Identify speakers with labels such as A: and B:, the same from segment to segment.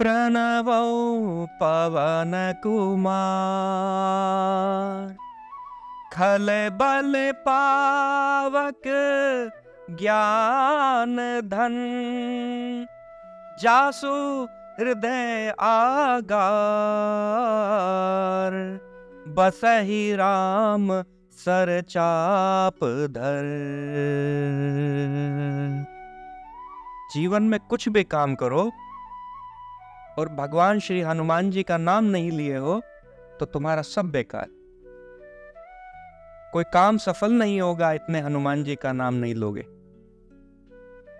A: प्रणवो पवन कुमार, खल बल पावक ज्ञान धन, जासु हृदय आगार, बसहि राम सर चाप धर। जीवन में कुछ भी काम करो और भगवान श्री हनुमान जी का नाम नहीं लिए हो तो तुम्हारा सब बेकार। कोई काम सफल नहीं होगा इतने हनुमान जी का नाम नहीं लोगे,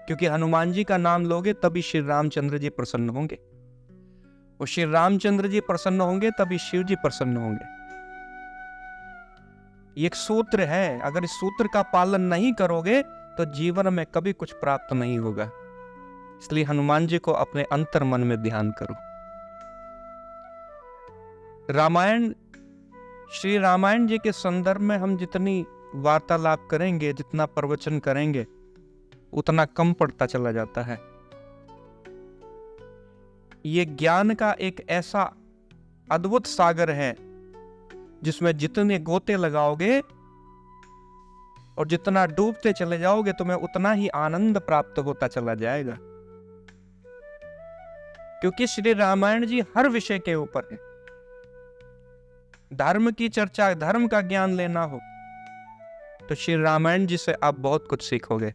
A: क्योंकि हनुमान जी का नाम लोगे तभी श्री रामचंद्र जी प्रसन्न होंगे, और श्री रामचंद्र जी प्रसन्न होंगे तभी शिव जी प्रसन्न होंगे। ये एक सूत्र है, अगर इस सूत्र का पालन नहीं करोगे तो जीवन में कभी कुछ प्राप्त नहीं होगा। इसलिए हनुमान जी को अपने अंतर मन में ध्यान करो। रामायण, श्री रामायण जी के संदर्भ में हम जितनी वार्तालाप करेंगे, जितना प्रवचन करेंगे, उतना कम पड़ता चला जाता है। ये ज्ञान का एक ऐसा अद्भुत सागर है जिसमें जितने गोते लगाओगे और जितना डूबते चले जाओगे तुम्हें उतना ही आनंद प्राप्त होता चला जाएगा, क्योंकि श्री रामायण जी हर विषय के ऊपर है। धर्म की चर्चा, धर्म का ज्ञान लेना हो तो श्री रामायण जी से आप बहुत कुछ सीखोगे।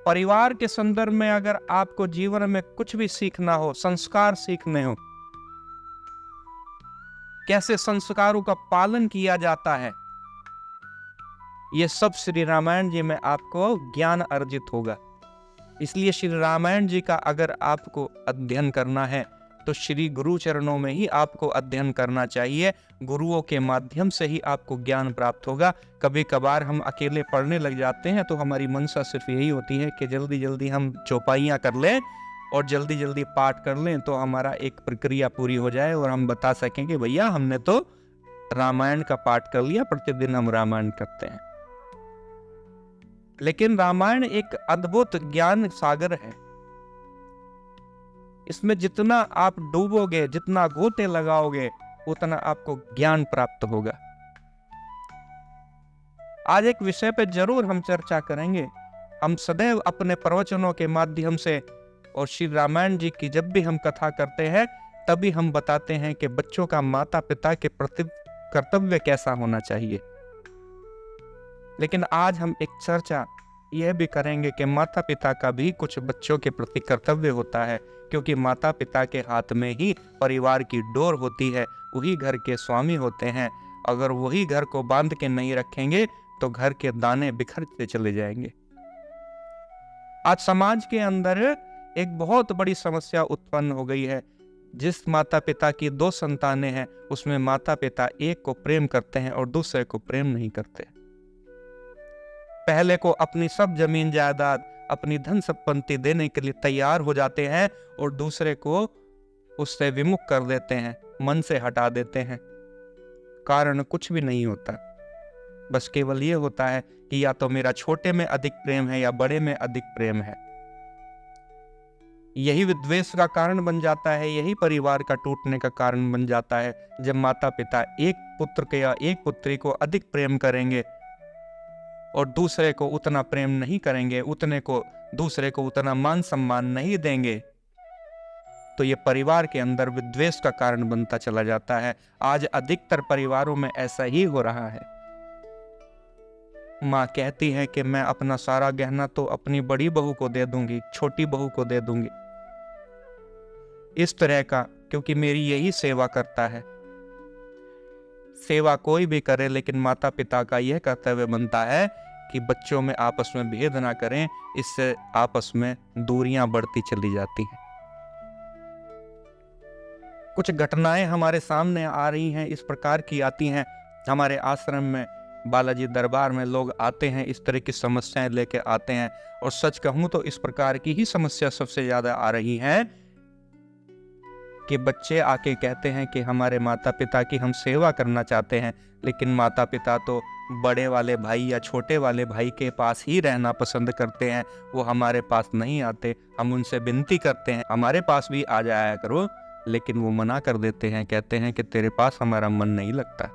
A: परिवार के संदर्भ में अगर आपको जीवन में कुछ भी सीखना हो, संस्कार सीखने हो, कैसे संस्कारों का पालन किया जाता है, यह सब श्री रामायण जी में आपको ज्ञान अर्जित होगा। इसलिए श्री रामायण जी का अगर आपको अध्ययन करना है तो श्री गुरु चरणों में ही आपको अध्ययन करना चाहिए। गुरुओं के माध्यम से ही आपको ज्ञान प्राप्त होगा। कभी कभार हम अकेले पढ़ने लग जाते हैं तो हमारी मनसा सिर्फ यही होती है कि जल्दी जल्दी हम चौपाइयाँ कर लें और जल्दी जल्दी पाठ कर लें तो हमारा एक प्रक्रिया पूरी हो जाए और हम बता सकें कि भैया हमने तो रामायण का पाठ कर लिया, प्रतिदिन हम रामायण करते हैं। लेकिन रामायण एक अद्भुत ज्ञान सागर है। इसमें जितना आप डूबोगे, जितना गोते लगाओगे, उतना आपको ज्ञान प्राप्त होगा। आज एक विषय पे जरूर हम चर्चा करेंगे। हम सदैव अपने प्रवचनों के माध्यम से और श्री रामायण जी की जब भी हम कथा करते हैं तभी हम बताते हैं कि बच्चों का माता पिता के प्रति कर्तव्य कैसा होना चाहिए। लेकिन आज हम एक चर्चा यह भी करेंगे कि माता पिता का भी कुछ बच्चों के प्रति कर्तव्य होता है, क्योंकि माता पिता के हाथ में ही परिवार की डोर होती है, वही घर के स्वामी होते हैं। अगर वही घर को बांध के नहीं रखेंगे तो घर के दाने बिखरते चले जाएंगे। आज समाज के अंदर एक बहुत बड़ी समस्या उत्पन्न हो गई है। जिस माता पिता की 2 संतानें हैं उसमें माता पिता एक को प्रेम करते हैं और दूसरे को प्रेम नहीं करते। पहले को अपनी सब जमीन जायदाद, अपनी धन संपत्ति देने के लिए तैयार हो जाते हैं और दूसरे को उससे विमुख कर देते हैं, मन से हटा देते हैं। कारण कुछ भी नहीं होता, बस केवल ये होता है कि या तो मेरा छोटे में अधिक प्रेम है या बड़े में अधिक प्रेम है। यही विद्वेष का कारण बन जाता है, यही परिवार का टूटने का कारण बन जाता है। जब माता पिता एक पुत्र के या एक पुत्री को अधिक प्रेम करेंगे और दूसरे को उतना प्रेम नहीं करेंगे, दूसरे को उतना मान सम्मान नहीं देंगे, तो ये परिवार के अंदर विद्वेष का कारण बनता चला जाता है। आज अधिकतर परिवारों में ऐसा ही हो रहा है। माँ कहती है कि मैं अपना सारा गहना तो अपनी बड़ी बहू को दे दूंगी, छोटी बहू को दे दूंगी, इस तरह का, क्योंकि मेरी यही सेवा करता है। सेवा कोई भी करे, लेकिन माता पिता का यह कर्तव्य बनता है कि बच्चों में आपस में भेद ना करें, इससे आपस में दूरियां बढ़ती चली जाती हैं। कुछ घटनाएं हमारे सामने आ रही हैं, इस प्रकार की आती हैं। हमारे आश्रम में, बालाजी दरबार में लोग आते हैं, इस तरह की समस्याएं लेके आते हैं, और सच कहूं तो इस प्रकार की ही समस्या सबसे ज्यादा आ रही है कि बच्चे आके कहते हैं कि हमारे माता पिता की हम सेवा करना चाहते हैं, लेकिन माता पिता तो बड़े वाले भाई या छोटे वाले भाई के पास ही रहना पसंद करते हैं, वो हमारे पास नहीं आते। हम उनसे विनती करते हैं हमारे पास भी आ जाया करो, लेकिन वो मना कर देते हैं, कहते हैं कि तेरे पास हमारा मन नहीं लगता।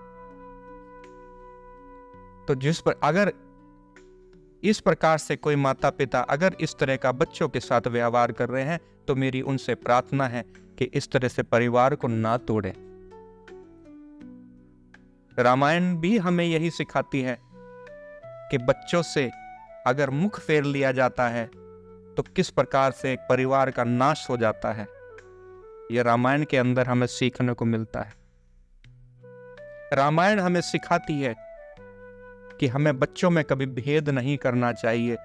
A: तो अगर इस प्रकार से कोई माता पिता अगर इस तरह का बच्चों के साथ व्यवहार कर रहे हैं, तो मेरी उनसे प्रार्थना है कि इस तरह से परिवार को ना तोड़ें। रामायण भी हमें यही सिखाती है कि बच्चों से अगर मुख फेर लिया जाता है तो किस प्रकार से एक परिवार का नाश हो जाता है। यह रामायण के अंदर हमें सीखने को मिलता है। रामायण हमें सिखाती है कि हमें बच्चों में कभी भेद नहीं करना चाहिए।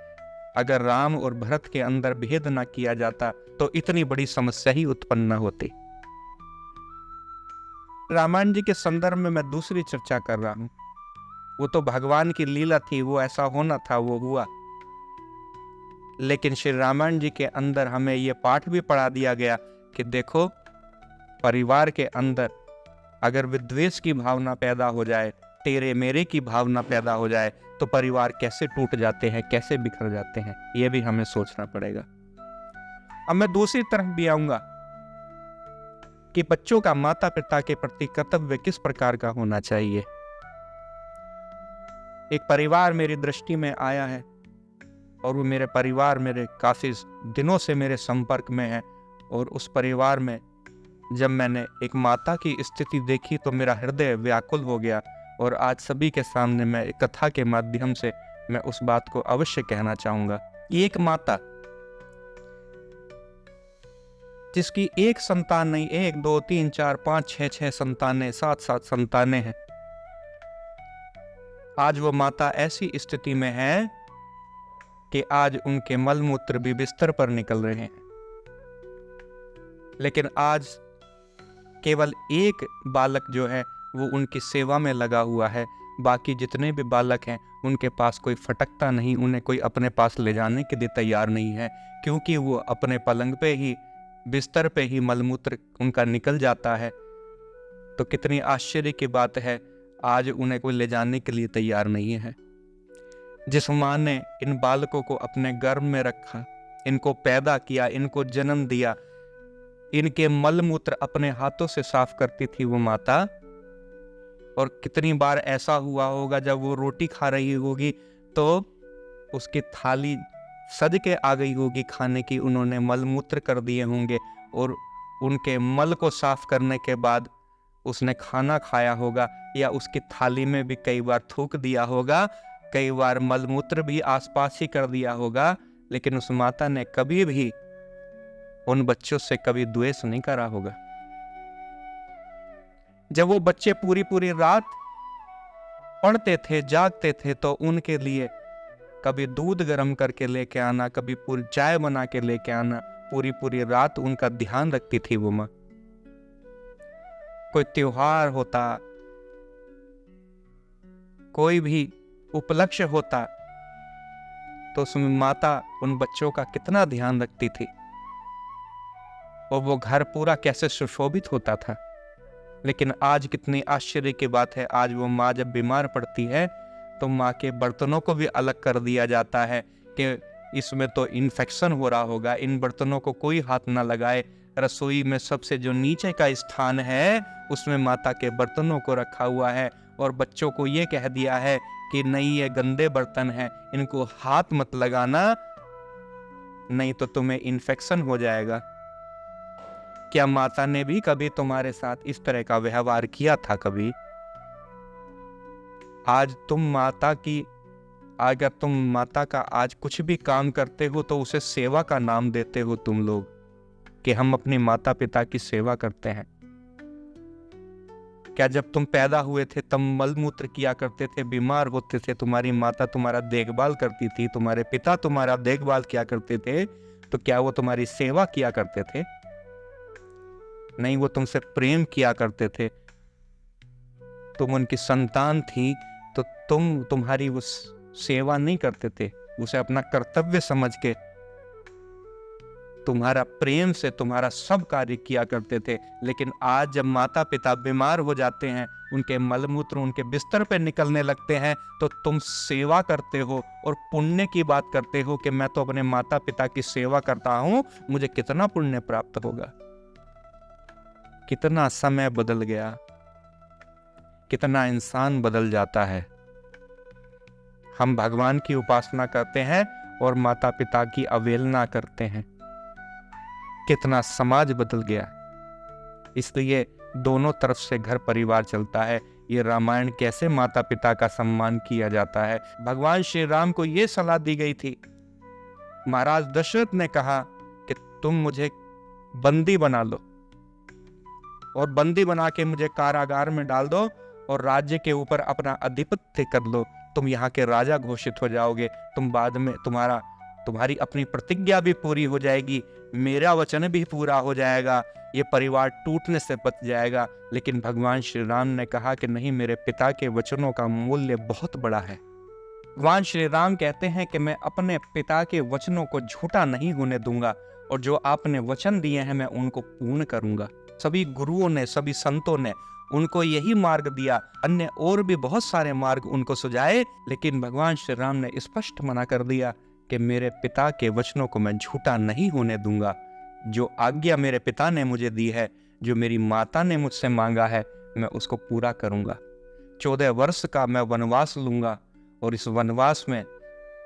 A: अगर राम और भरत के अंदर भेद ना किया जाता तो इतनी बड़ी समस्या ही उत्पन्न न होती। रामायण जी के संदर्भ में मैं दूसरी चर्चा कर रहा हूं। वो तो भगवान की लीला थी, वो ऐसा होना था, वो हुआ। लेकिन श्री रामायण जी के अंदर हमें ये पाठ भी पढ़ा दिया गया कि देखो, परिवार के अंदर अगर विद्वेष की भावना पैदा हो जाए, तेरे मेरे की भावना पैदा हो जाए, तो परिवार कैसे टूट जाते हैं, कैसे बिखर जाते हैं, यह भी हमें सोचना पड़ेगा। अब मैं दूसरी तरफ भी आऊंगा कि बच्चों का माता पिता के प्रति कर्तव्य किस प्रकार का होना चाहिए। एक परिवार मेरी दृष्टि में आया है और वो मेरे परिवार मेरे काफी दिनों से मेरे संपर्क में है, और उस परिवार में जब मैंने एक माता की स्थिति देखी तो मेरा हृदय व्याकुल हो गया। और आज सभी के सामने मैं एक कथा के माध्यम से मैं उस बात को अवश्य कहना चाहूंगा। एक माता जिसकी एक संतान नहीं, 1 2 3 4 5 6 संतानें, 7 संतानें हैं, आज वो माता ऐसी स्थिति में है कि आज उनके मलमूत्र भी बिस्तर पर निकल रहे हैं। लेकिन आज केवल एक बालक जो है वो उनकी सेवा में लगा हुआ है। बाकी जितने भी बालक हैं उनके पास कोई फटकता नहीं, उन्हें कोई अपने पास ले जाने के लिए तैयार नहीं है, क्योंकि वो अपने पलंग पे ही, बिस्तर पे ही मलमूत्र उनका निकल जाता है। तो कितनी आश्चर्य की बात है, आज उन्हें कोई ले जाने के लिए तैयार नहीं है। जिस माँ ने इन बालकों को अपने गर्भ में रखा, इनको पैदा किया, इनको जन्म दिया, इनके मलमूत्र अपने हाथों से साफ करती थी वो माता। और कितनी बार ऐसा हुआ होगा जब वो रोटी खा रही होगी तो उसकी थाली सज के आ गई होगी खाने की, उन्होंने मलमूत्र कर दिए होंगे और उनके मल को साफ करने के बाद उसने खाना खाया होगा, या उसकी थाली में भी कई बार थूक दिया होगा, कई बार मलमूत्र भी आसपास ही कर दिया होगा। लेकिन उस माता ने कभी भी उन बच्चों से कभी द्वेष नहीं करा होगा। जब वो बच्चे पूरी पूरी रात पढ़ते थे, जागते थे, तो उनके लिए कभी दूध गर्म करके लेके आना, कभी पूरी चाय बना के लेके आना, पूरी पूरी रात उनका ध्यान रखती थी वो माँ। कोई त्योहार होता, कोई भी उपलक्ष्य होता, तो उसमें माता उन बच्चों का कितना ध्यान रखती थी, और वो घर पूरा कैसे सुशोभित होता था। लेकिन आज कितनी आश्चर्य की बात है, आज वो माँ जब बीमार पड़ती है तो माँ के बर्तनों को भी अलग कर दिया जाता है कि इसमें तो इन्फेक्शन हो रहा होगा, इन बर्तनों को कोई हाथ ना लगाए। रसोई में सबसे जो नीचे का स्थान है उसमें माता के बर्तनों को रखा हुआ है, और बच्चों को ये कह दिया है कि नहीं, ये गंदे बर्तन हैं, इनको हाथ मत लगाना, नहीं तो तुम्हें इन्फेक्शन हो जाएगा। क्या माता ने भी कभी तुम्हारे साथ इस तरह का व्यवहार किया था कभी? आज अगर तुम माता का आज कुछ भी काम करते हो तो उसे सेवा का नाम देते हो तुम लोग, कि हम अपने माता पिता की सेवा करते हैं। क्या जब तुम पैदा हुए थे तब मलमूत्र किया करते थे, बीमार होते थे, तुम्हारी माता तुम्हारा देखभाल करती थी, तुम्हारे पिता तुम्हारा देखभाल किया करते थे, तो क्या वो तुम्हारी सेवा किया करते थे? नहीं, वो तुमसे प्रेम किया करते थे। तुम उनकी संतान थी तो तुम्हारी वो सेवा नहीं करते थे, उसे अपना कर्तव्य समझ के तुम्हारा प्रेम से तुम्हारा सब कार्य किया करते थे। लेकिन आज जब माता पिता बीमार हो जाते हैं, उनके मलमूत्र उनके बिस्तर पे निकलने लगते हैं, तो तुम सेवा करते हो और पुण्य की बात करते हो कि मैं तो अपने माता पिता की सेवा करता हूं, मुझे कितना पुण्य प्राप्त होगा। कितना समय बदल गया, कितना इंसान बदल जाता है। हम भगवान की उपासना करते हैं और माता पिता की अवहेलना करते हैं। कितना समाज बदल गया। इसलिए दोनों तरफ से घर परिवार चलता है। ये रामायण कैसे माता पिता का सम्मान किया जाता है। भगवान श्री राम को यह सलाह दी गई थी। महाराज दशरथ ने कहा कि तुम मुझे बंदी बना लो और बंदी बना के मुझे कारागार में डाल दो और राज्य के ऊपर अपना अधिपत्य कर लो। तुम यहाँ के राजा घोषित हो जाओगे। तुम बाद में तुम्हारी अपनी प्रतिज्ञा भी पूरी हो जाएगी, मेरा वचन भी पूरा हो जाएगा, ये परिवार टूटने से बच जाएगा। लेकिन भगवान श्री राम ने कहा कि नहीं, मेरे पिता के वचनों का मूल्य बहुत बड़ा है। भगवान श्री राम कहते हैं कि मैं अपने पिता के वचनों को झूठा नहीं होने दूंगा और जो आपने वचन दिए हैं मैं उनको पूर्ण करूंगा। सभी गुरुओं ने, सभी संतों ने उनको यही मार्ग दिया। अन्य और भी बहुत सारे मार्ग उनको सुझाए, लेकिन भगवान श्री राम ने स्पष्ट मना कर दिया कि मेरे पिता के वचनों को मैं झूठा नहीं होने दूंगा। जो आज्ञा मेरे पिता ने मुझे दी है, जो मेरी माता ने मुझसे मांगा है, मैं उसको पूरा करूंगा। 14 वर्ष का मैं वनवास लूंगा और इस वनवास में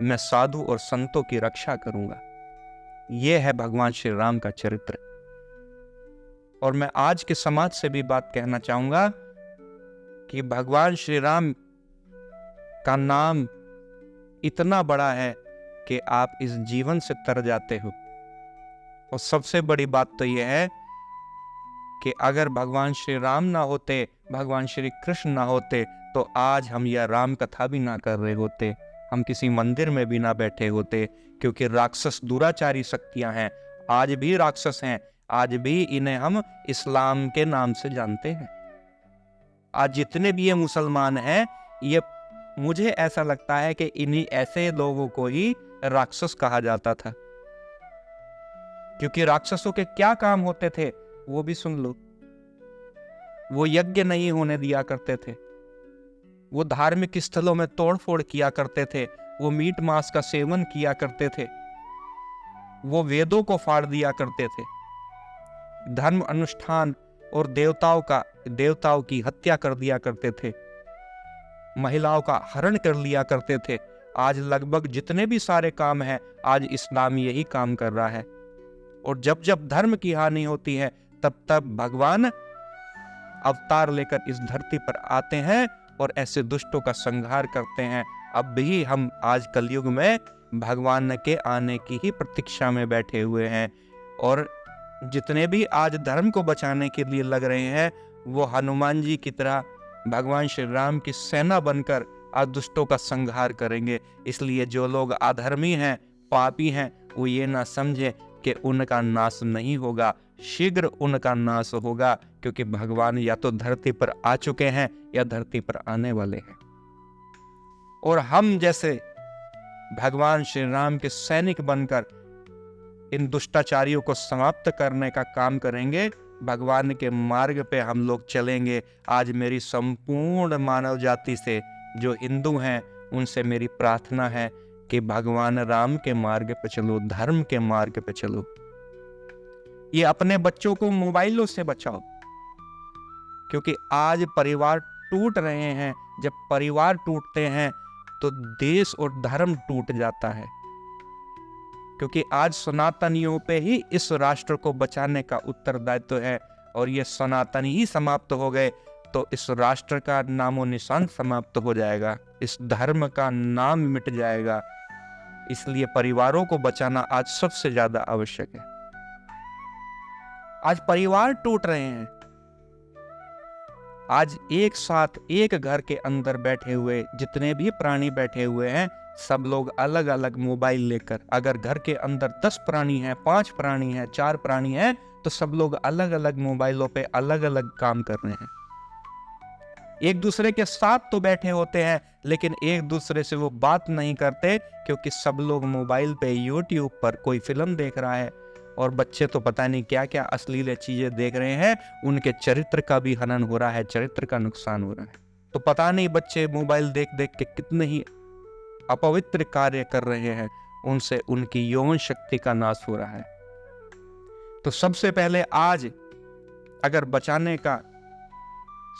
A: मैं साधु और संतों की रक्षा करूंगा। यह है भगवान श्री राम का चरित्र। और मैं आज के समाज से भी बात कहना चाहूंगा कि भगवान श्री राम का नाम इतना बड़ा है कि आप इस जीवन से तर जाते हो। और सबसे बड़ी बात तो यह है कि अगर भगवान श्री राम ना होते, भगवान श्री कृष्ण ना होते, तो आज हम यह राम कथा भी ना कर रहे होते, हम किसी मंदिर में भी ना बैठे होते। क्योंकि राक्षस दुराचारी शक्तियां हैं, आज भी राक्षस हैं, आज भी इन्हें हम इस्लाम के नाम से जानते हैं। आज जितने भी ये मुसलमान हैं, ये मुझे ऐसा लगता है कि इन्हीं ऐसे लोगों को ही राक्षस कहा जाता था। क्योंकि राक्षसों के क्या काम होते थे वो भी सुन लो। वो यज्ञ नहीं होने दिया करते थे, वो धार्मिक स्थलों में तोड़फोड़ किया करते थे, वो मीट मांस का सेवन किया करते थे, वो वेदों को फाड़ दिया करते थे, धर्म अनुष्ठान और देवताओं की हत्या कर दिया करते थे, महिलाओं का हरण कर लिया करते थे। आज लगभग जितने भी सारे काम हैं, आज इस्लाम यही काम कर रहा है। और जब जब धर्म की हानि होती है, तब तब भगवान अवतार लेकर इस धरती पर आते हैं और ऐसे दुष्टों का संहार करते हैं। अब भी हम आज कलयुग में भगवान के आने की ही प्रतीक्षा में बैठे हुए हैं। और जितने भी आज धर्म को बचाने के लिए लग रहे हैं, वो हनुमान जी की तरह भगवान श्री राम की सेना बनकर आज दुष्टों का संहार करेंगे। इसलिए जो लोग अधर्मी हैं, पापी हैं, वो ये ना समझे कि उनका नाश नहीं होगा, शीघ्र उनका नाश होगा। क्योंकि भगवान या तो धरती पर आ चुके हैं या धरती पर आने वाले हैं। और हम जैसे भगवान श्री राम के सैनिक बनकर इन दुष्टाचारियों को समाप्त करने का काम करेंगे। भगवान के मार्ग पे हम लोग चलेंगे। आज मेरी संपूर्ण मानव जाति से, जो हिंदू हैं, उनसे मेरी प्रार्थना है कि भगवान राम के मार्ग पे चलो, धर्म के मार्ग पे चलो। ये अपने बच्चों को मोबाइलों से बचाओ, क्योंकि आज परिवार टूट रहे हैं। जब परिवार टूटते हैं तो देश और धर्म टूट जाता है। क्योंकि आज सनातनियों पे ही इस राष्ट्र को बचाने का उत्तरदायित्व है। और ये सनातनी ही समाप्त हो गए तो इस राष्ट्र का नामो निशान समाप्त हो जाएगा, इस धर्म का नाम मिट जाएगा। इसलिए परिवारों को बचाना आज सबसे ज्यादा आवश्यक है। आज परिवार टूट रहे हैं। आज एक साथ एक घर के अंदर बैठे हुए जितने भी प्राणी बैठे हुए हैं, सब लोग अलग अलग मोबाइल लेकर, अगर घर के अंदर 10 प्राणी हैं, 5 प्राणी हैं, 4 प्राणी हैं, तो सब लोग अलग अलग मोबाइलों पे अलग अलग काम कर रहे हैं। एक दूसरे के साथ तो बैठे होते हैं, लेकिन एक दूसरे से वो बात नहीं करते, क्योंकि सब लोग मोबाइल पे, यूट्यूब पर कोई फिल्म देख रहा है, और बच्चे तो पता नहीं क्या क्या अश्लील चीजें देख रहे हैं, उनके चरित्र का भी हनन हो रहा है, चरित्र का नुकसान हो रहा है। तो पता नहीं बच्चे मोबाइल देख देख के कितने ही अपवित्र कार्य कर रहे हैं, उनसे उनकी यौन शक्ति का नाश हो रहा है। तो सबसे पहले आज अगर बचाने का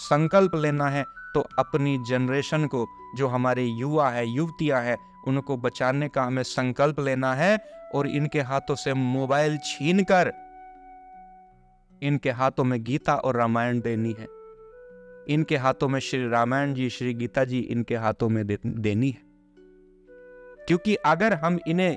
A: संकल्प लेना है तो अपनी जनरेशन को, जो हमारे युवा है, युवतियां हैं, उनको बचाने का हमें संकल्प लेना है और इनके हाथों से मोबाइल छीनकर इनके हाथों में गीता और रामायण देनी है। इनके हाथों में श्री रामायण जी, श्री गीता जी इनके हाथों में देनी है। क्योंकि अगर हम इन्हें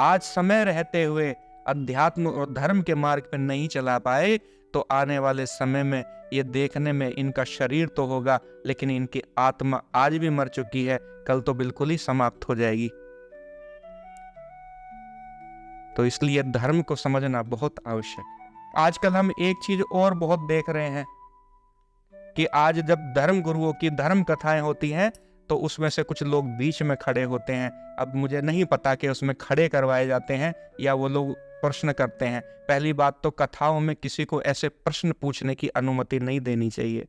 A: आज समय रहते हुए अध्यात्म और धर्म के मार्ग पर नहीं चला पाए तो आने वाले समय में ये देखने में इनका शरीर तो होगा, लेकिन इनकी आत्मा आज भी मर चुकी है, कल तो बिल्कुल ही समाप्त हो जाएगी। तो इसलिए धर्म को समझना बहुत आवश्यक है। आजकल हम एक चीज और बहुत देख रहे हैं कि आज जब धर्म गुरुओं की धर्म कथाएं होती हैं तो उसमें से कुछ लोग बीच में खड़े होते हैं। अब मुझे नहीं पता कि उसमें खड़े करवाए जाते हैं या वो लोग प्रश्न करते हैं। पहली बात तो कथाओं में किसी को ऐसे प्रश्न पूछने की अनुमति नहीं देनी चाहिए।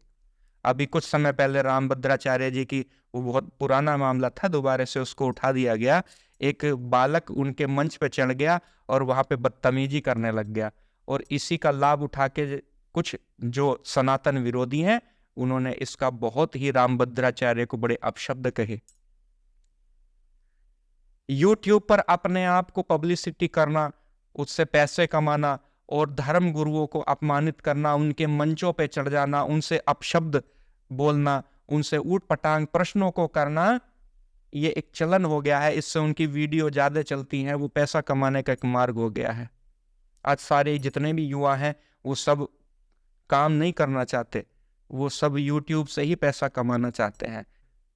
A: अभी कुछ समय पहले रामभद्राचार्य जी की, वो बहुत पुराना मामला था, दोबारा से उसको उठा दिया गया। एक बालक उनके मंच पे चढ़ गया और वहां पे बदतमीजी करने लग गया, और इसी का लाभ उठा के कुछ जो सनातन विरोधी हैं उन्होंने इसका बहुत ही रामभद्राचार्य को बड़े अपशब्द कहे। यूट्यूब पर अपने आप को पब्लिसिटी करना, उससे पैसे कमाना और धर्म गुरुओं को अपमानित करना, उनके मंचों पे चढ़ जाना, उनसे अपशब्द बोलना, उनसे ऊट पटांग प्रश्नों को करना, ये एक चलन हो गया है। इससे उनकी वीडियो ज्यादा चलती हैं, वो पैसा कमाने का एक मार्ग हो गया है। आज सारे जितने भी युवा हैं वो सब काम नहीं करना चाहते, वो सब यूट्यूब से ही पैसा कमाना चाहते हैं।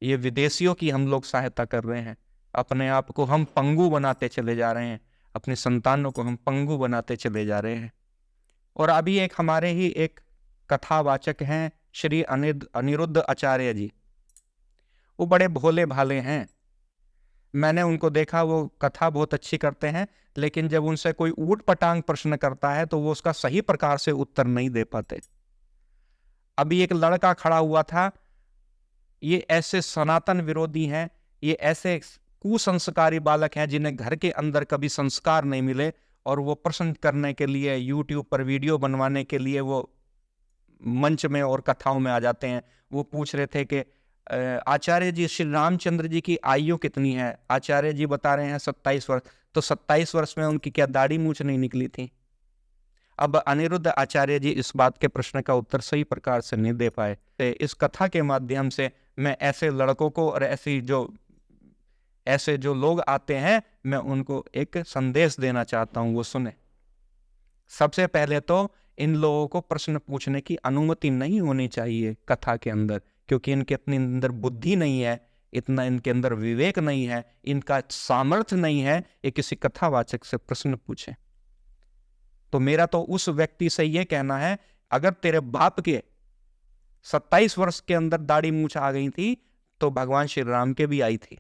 A: ये विदेशियों की हम लोग सहायता कर रहे हैं, अपने आप को हम पंगु बनाते चले जा रहे हैं, अपनी संतानों को हम पंगु बनाते चले जा रहे हैं। और अभी एक हमारे ही एक कथावाचक हैं श्री अनिरुद्ध आचार्य जी, वो बड़े भोले भाले हैं। मैंने उनको देखा, वो कथा बहुत अच्छी करते हैं, लेकिन जब उनसे कोई ऊट पटांग प्रश्न करता है तो वो उसका सही प्रकार से उत्तर नहीं दे पाते। अभी एक लड़का खड़ा हुआ था, ये ऐसे सनातन विरोधी हैं, ये ऐसे कुसंस्कारी बालक हैं जिन्हें घर के अंदर कभी संस्कार नहीं मिले, और वो प्रश्न करने के लिए यूट्यूब पर वीडियो बनवाने के लिए वो मंच में और कथाओं में आ जाते हैं। वो पूछ रहे थे कि आचार्य जी, श्री रामचंद्र जी की आयु कितनी है? आचार्य जी बता रहे हैं 27 वर्ष। तो 27 वर्ष में उनकी क्या दाढ़ी मूंछ नहीं निकली थी? अब अनिरुद्ध आचार्य जी इस बात के प्रश्न का उत्तर सही प्रकार से नहीं दे पाए। इस कथा के माध्यम से मैं ऐसे लड़कों को और ऐसे जो लोग आते हैं, मैं उनको एक संदेश देना चाहता हूं, वो सुने। सबसे पहले तो इन लोगों को प्रश्न पूछने की अनुमति नहीं होनी चाहिए कथा के अंदर, क्योंकि इनके अपने अंदर बुद्धि नहीं है, इतना इनके अंदर विवेक नहीं है, इनका सामर्थ्य नहीं है ये किसी कथावाचक से प्रश्न पूछे। तो मेरा तो उस व्यक्ति से यह कहना है, अगर तेरे बाप के 27 वर्ष के अंदर दाढ़ी मूछ आ गई थी तो भगवान श्री राम के भी आई थी,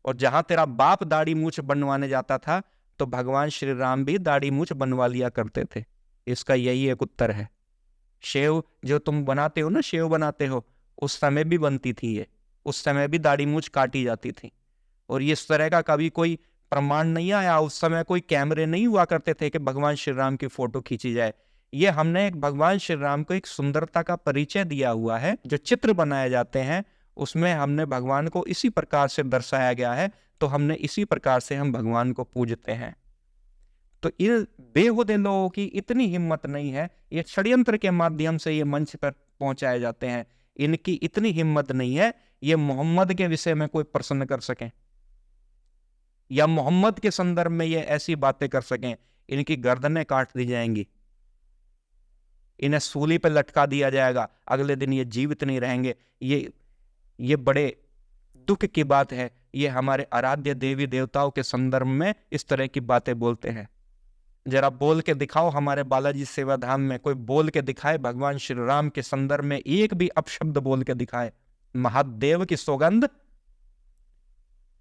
A: और जहां तेरा बाप दाढ़ी मूछ बनवाने जाता था तो भगवान श्री राम भी दाढ़ी मूछ बनवा लिया करते थे। इसका यही एक उत्तर है। शेव जो तुम बनाते हो ना, शेव बनाते हो, उस समय भी बनती थी ये, उस समय भी दाढ़ी मूछ काटी जाती थी, और ये इस तरह का कभी कोई प्रमाण नहीं आया। उस समय कोई कैमरे नहीं हुआ करते थे कि भगवान श्री राम की फोटो खींची जाए। ये हमने एक भगवान श्री राम को एक सुंदरता का परिचय दिया हुआ है। जो चित्र बनाए जाते हैं उसमें हमने भगवान को इसी प्रकार से दर्शाया गया है, तो हमने इसी प्रकार से हम भगवान को पूजते हैं। तो इन बेहुदे लोगों की इतनी हिम्मत नहीं है, ये षड्यंत्र के माध्यम से ये मंच पर पहुंचाए जाते हैं, इनकी इतनी हिम्मत नहीं है ये मोहम्मद के विषय में कोई प्रश्न कर सकें या मोहम्मद के संदर्भ में ये ऐसी बातें कर सकें। इनकी गर्दनें काट दी जाएंगी, इन्हें सूली पर लटका दिया जाएगा, अगले दिन ये जीवित नहीं रहेंगे। ये बड़े दुख की बात है। ये हमारे आराध्य देवी देवताओं के संदर्भ में इस तरह की बातें बोलते हैं। जरा बोल के दिखाओ, हमारे बालाजी सेवा धाम में कोई बोल के दिखाए भगवान श्री राम के संदर्भ में एक भी अपशब्द बोल के दिखाए। महादेव की सौगंध,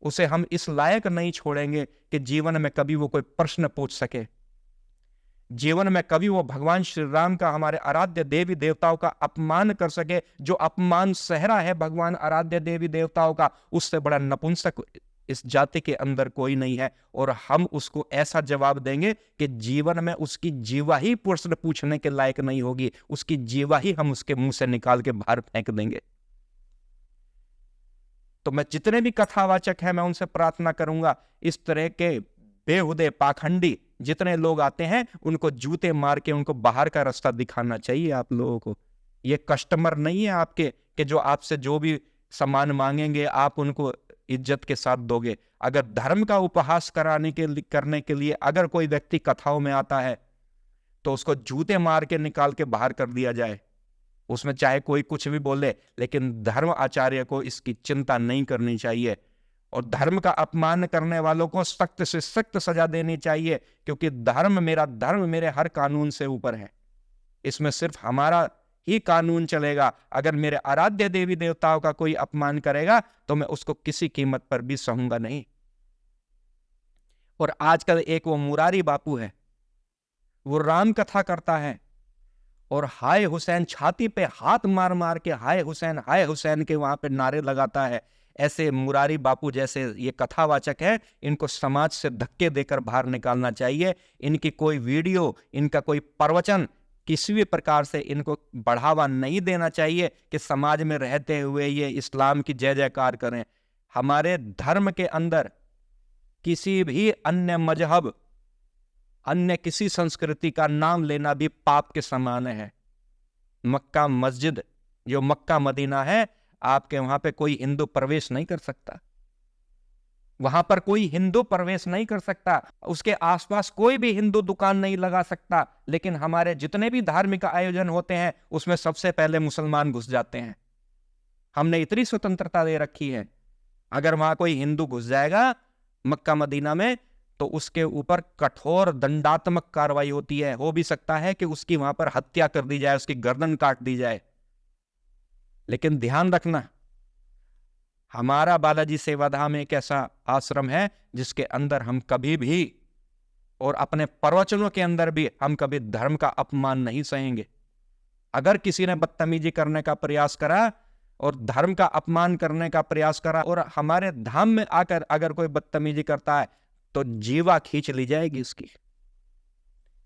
A: उसे हम इस लायक नहीं छोड़ेंगे कि जीवन में कभी वो कोई प्रश्न पूछ सके। जीवन में कभी वो भगवान श्री राम का, हमारे आराध्य देवी देवताओं का अपमान कर सके, जो अपमान सहरा है भगवान आराध्य देवी देवताओं का, उससे बड़ा नपुंसक इस जाति के अंदर कोई नहीं है। और हम उसको ऐसा जवाब देंगे कि जीवन में उसकी जीवा ही प्रश्न पूछने के लायक नहीं होगी, उसकी जीवा ही हम उसके मुंह से निकाल के बाहर फेंक देंगे। तो मैं जितने भी कथावाचक हैं, मैं उनसे प्रार्थना करूंगा, इस तरह के बेहुदे पाखंडी जितने लोग आते हैं, उनको जूते मार के उनको बाहर का रास्ता दिखाना चाहिए आप लोगों को। ये कस्टमर नहीं है आपके कि जो आपसे जो भी सामान मांगेंगे आप उनको इज्जत के साथ दोगे। अगर धर्म का उपहास करने के लिए अगर कोई व्यक्ति कथाओं में आता है तो उसको जूते मार के निकाल के बाहर कर दिया जाए, उसमें चाहे कोई कुछ भी बोले, लेकिन धर्म आचार्य को इसकी चिंता नहीं करनी चाहिए। और धर्म का अपमान करने वालों को सख्त से सख्त सजा देनी चाहिए, क्योंकि धर्म मेरे हर कानून से ऊपर है। इसमें सिर्फ हमारा ही कानून चलेगा। अगर मेरे आराध्य देवी देवताओं का कोई अपमान करेगा तो मैं उसको किसी कीमत पर भी सहूंगा नहीं। और आजकल एक वो मुरारी बापू है, वो राम कथा करता है और हाय हुसैन, छाती पे हाथ मार मार के हाय हुसैन के वहां पे नारे लगाता है। ऐसे मुरारी बापू जैसे ये कथावाचक है, इनको समाज से धक्के देकर बाहर निकालना चाहिए। इनकी कोई वीडियो, इनका कोई प्रवचन किसी भी प्रकार से इनको बढ़ावा नहीं देना चाहिए कि समाज में रहते हुए ये इस्लाम की जय जयकार करें। हमारे धर्म के अंदर किसी भी अन्य मजहब, अन्य किसी संस्कृति का नाम लेना भी पाप के समान है। मक्का मस्जिद, जो मक्का मदीना है, आपके वहां पे कोई हिंदू प्रवेश नहीं कर सकता, वहां पर कोई हिंदू प्रवेश नहीं कर सकता, उसके आसपास कोई भी हिंदू दुकान नहीं लगा सकता। लेकिन हमारे जितने भी धार्मिक आयोजन होते हैं उसमें सबसे पहले मुसलमान घुस जाते हैं। हमने इतनी स्वतंत्रता दे रखी है, अगर वहां कोई हिंदू घुस जाएगा मक्का मदीना में तो उसके ऊपर कठोर दंडात्मक कार्रवाई होती है। हो भी सकता है कि उसकी वहां पर हत्या कर दी जाए, उसकी गर्दन काट दी जाए। लेकिन ध्यान रखना, हमारा बालाजी सेवाधाम एक ऐसा आश्रम है जिसके अंदर हम कभी भी, और अपने प्रवचनों के अंदर भी, हम कभी धर्म का अपमान नहीं सहेंगे। अगर किसी ने बदतमीजी करने का प्रयास करा और धर्म का अपमान करने का प्रयास करा और हमारे धाम में आकर अगर कोई बदतमीजी करता है तो जीवा खींच ली जाएगी इसकी।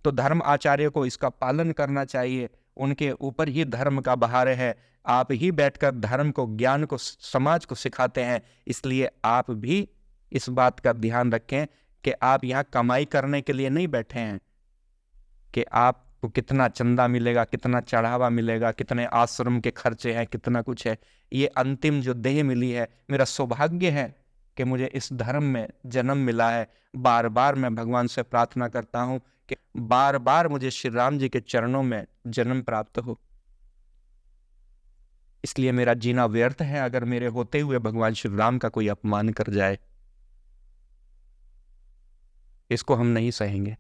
A: तो धर्म आचार्य को इसका पालन करना चाहिए, उनके ऊपर ही धर्म का बहार है। आप ही बैठकर धर्म को, ज्ञान को समाज को सिखाते हैं, इसलिए आप भी इस बात का ध्यान रखें कि आप यहाँ कमाई करने के लिए नहीं बैठे हैं कि आपको कितना चंदा मिलेगा, कितना चढ़ावा मिलेगा, कितने आश्रम के खर्चे हैं, कितना कुछ है। ये अंतिम जो देह मिली है, मेरा सौभाग्य है कि मुझे इस धर्म में जन्म मिला है। बार बार मैं भगवान से प्रार्थना करता हूं कि बार बार मुझे श्री राम जी के चरणों में जन्म प्राप्त हो। इसलिए मेरा जीना व्यर्थ है अगर मेरे होते हुए भगवान श्री राम का कोई अपमान कर जाए। इसको हम नहीं सहेंगे।